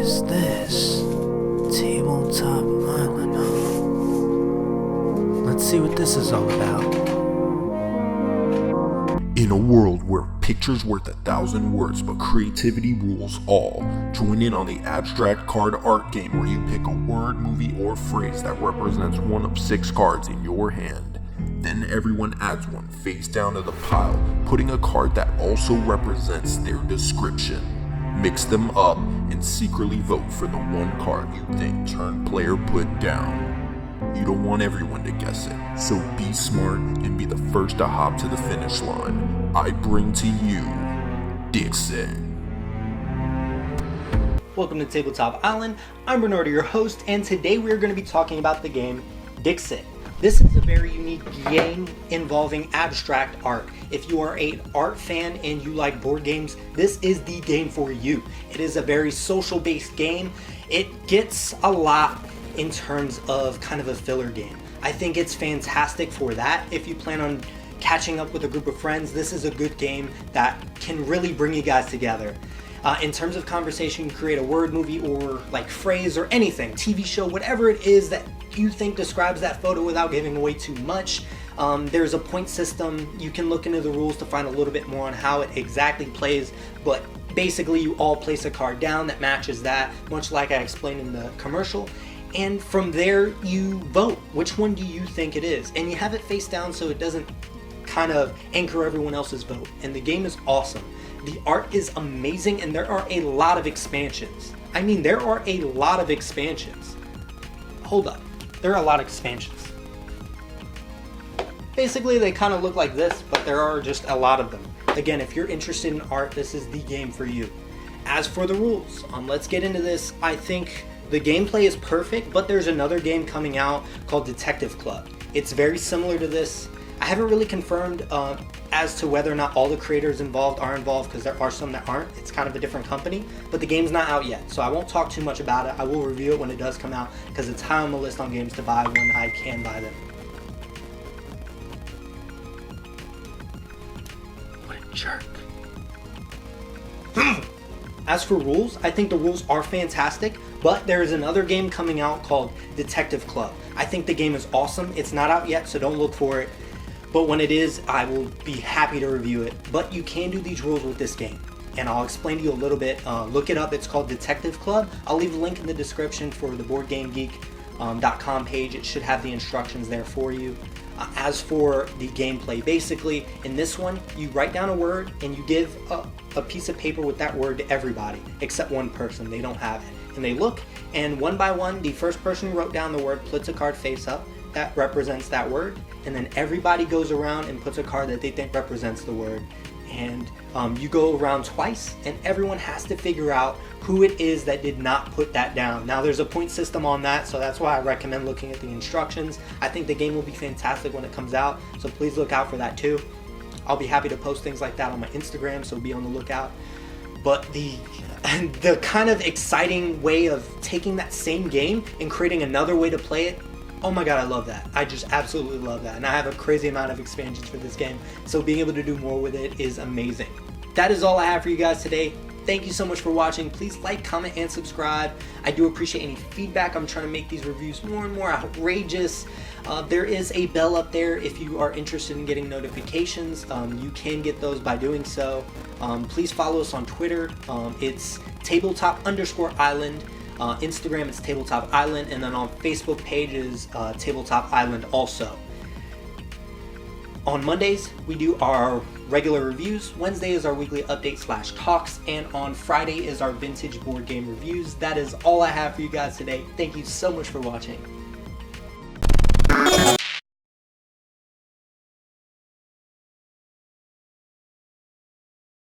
is this? Tabletop Island, huh? Let's see what this is all about. In a world where picture's worth 1,000 words but creativity rules all, join in on the abstract card art game where you pick a word, movie, or phrase that represents one of 6 cards in your hand. Then everyone adds one face down to the pile, putting a card that also represents their description. Mix them up and secretly vote for the one card you think turn player put down. You don't want everyone to guess it, so be smart and be the first to hop to the finish line. I bring to you Dixit. Welcome to Tabletop Island. I'm Bernardo, your host, and today we're going to be talking about the game Dixit. This is a very unique game involving abstract art. If you are an art fan and you like board games, this is the game for you. It is a very social-based game. It gets a lot in terms of kind of a filler game. I think it's fantastic for that. If you plan on catching up with a group of friends, this is a good game that can really bring you guys together. In terms of conversation, you create a word, movie, or like phrase or anything, TV show, whatever it is that you think describes that photo without giving away too much. There's a point system. You can look into the rules to find a little bit more on how it exactly plays, but basically you all place a card down that matches that, much like I explained in the commercial. And from there, you vote. Which one do you think it is? And you have it face down so it doesn't kind of anchor everyone else's vote. And the game is awesome. The art is amazing, and there are a lot of expansions. I mean, there are a lot of expansions. Hold up. There are a lot of expansions. Basically, they kind of look like this, but there are just a lot of them. Again, if you're interested in art, this is the game for you. As for the rules, let's get into this. I think the gameplay is perfect, but there's another game coming out called Detective Club. It's very similar to this. I haven't really confirmed as to whether or not all the creators involved are involved, because there are some that aren't. It's kind of a different company, but the game's not out yet, so I won't talk too much about it. I will review it when it does come out, because it's high on the list on games to buy when I can buy them. What a jerk. As for rules, I think the rules are fantastic, but there is another game coming out called Detective Club. I think the game is awesome. It's not out yet, so don't look for it. But when it is, I will be happy to review it. But you can do these rules with this game, and I'll explain to you a little bit. Look it up. It's called Detective Club. I'll leave a link in the description for the BoardGameGeek.com page. It should have the instructions there for you. As for the gameplay, basically in this one, you write down a word and you give a piece of paper with that word to everybody except one person. They don't have it, and they look, and one by one, the first person who wrote down the word puts a card face up that represents that word, and then everybody goes around and puts a card that they think represents the word. And you go around twice, and everyone has to figure out who it is that did not put that down. Now, there's a point system on that, so that's why I recommend looking at the instructions. I think the game will be fantastic when it comes out, so please look out for that too. I'll be happy to post things like that on my Instagram, so be on the lookout. But the kind of exciting way of taking that same game and creating another way to play it, oh my god, I love that. I just absolutely love that. And I have a crazy amount of expansions for this game, so being able to do more with it is amazing. That is all I have for you guys today. Thank you so much for watching. Please like, comment, and subscribe. I do appreciate any feedback. I'm trying to make these reviews more and more outrageous. There is a bell up there if you are interested in getting notifications. You can get those by doing so. Please follow us on Twitter. It's tabletop_island. Instagram, it's Tabletop Island, and then on Facebook page is Tabletop Island also. On Mondays, we do our regular reviews. Wednesday is our weekly update / talks, and on Friday is our vintage board game reviews. That is all I have for you guys today. Thank you so much for watching.